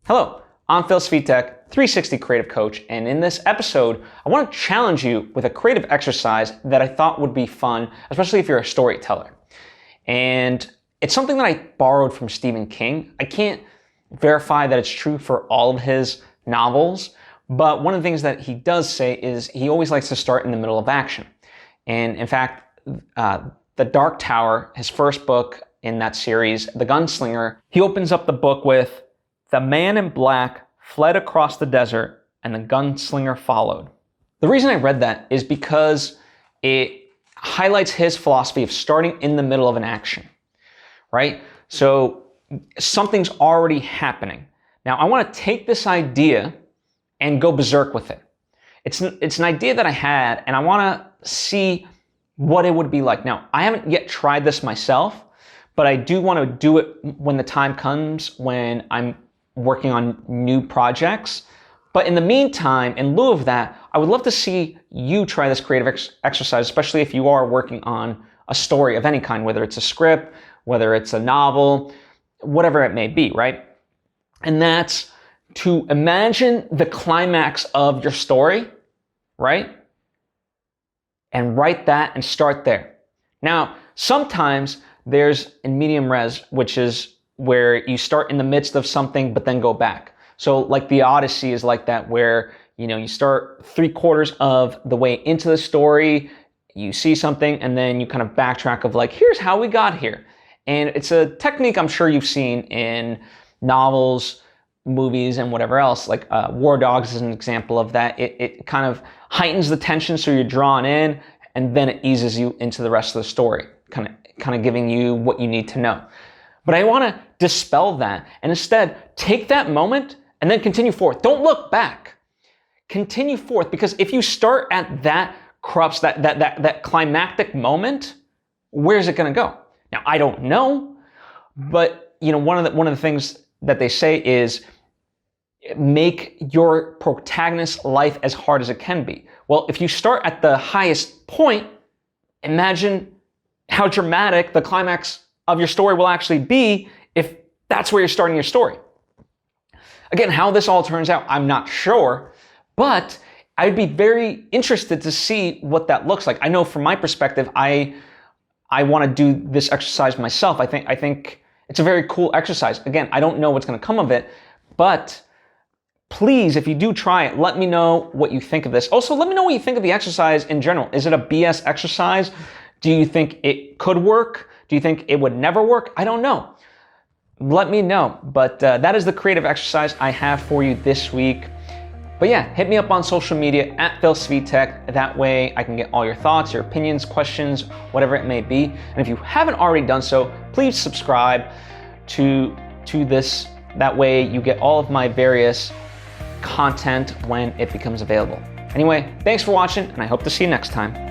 Hello, I'm Phil Svitek, 360 Creative Coach, and in this episode, I want to challenge you with a creative exercise that I thought would be fun, especially if you're a storyteller. And it's something that I borrowed from Stephen King. I can't verify that it's true for all of his novels, but one of the things that he does say is he always likes to start in the middle of action. And in fact, The Dark Tower, his first book in that series, The Gunslinger, he opens up the book with, "The man in black fled across the desert and the gunslinger followed." The reason I read that is because it highlights his philosophy of starting in the middle of an action, right? So something's already happening. Now I want to take this idea and go berserk with it. It's an idea that I had and I want to see what it would be like. Now, I haven't yet tried this myself, but I do want to do it when the time comes when I'm working on new projects. But in the meantime, in lieu of that, I would love to see you try this creative exercise, especially if you are working on a story of any kind, whether it's a script, whether it's a novel, whatever it may be, right? And that's to imagine the climax of your story, right? And write that and start there. Now, sometimes there's in medium res, which is where you start in the midst of something, but then go back. So like the Odyssey is like that, where, you start 3/4 of the way into the story, you see something, and then you kind of backtrack of like, here's how we got here. And it's a technique I'm sure you've seen in novels, movies, and whatever else. Like War Dogs is an example of that. It kind of heightens the tension so you're drawn in, and then it eases you into the rest of the story, kind of giving you what you need to know. But I want to dispel that and instead take that moment and then continue forth. Don't look back. Continue forth, because if you start at that crux, that climactic moment, where's it going to go? Now, I don't know, but one of the things that they say is make your protagonist's life as hard as it can be. Well, if you start at the highest point, imagine how dramatic the climax of your story will actually be if that's where you're starting your story. Again, how this all turns out, I'm not sure, but I'd be very interested to see what that looks like. I know from my perspective, I want to do this exercise myself. I think it's a very cool exercise. Again, I don't know what's going to come of it, but please, if you do try it, let me know what you think of this. Also, let me know what you think of the exercise in general. Is it a BS exercise? Do you think it could work? Do you think it would never work? I don't know. Let me know. But that is the creative exercise I have for you this week. But yeah, hit me up on social media at Phil Svitek. That way I can get all your thoughts, your opinions, questions, whatever it may be. And if you haven't already done so, please subscribe to this. That way you get all of my various content when it becomes available. Anyway, thanks for watching, and I hope to see you next time.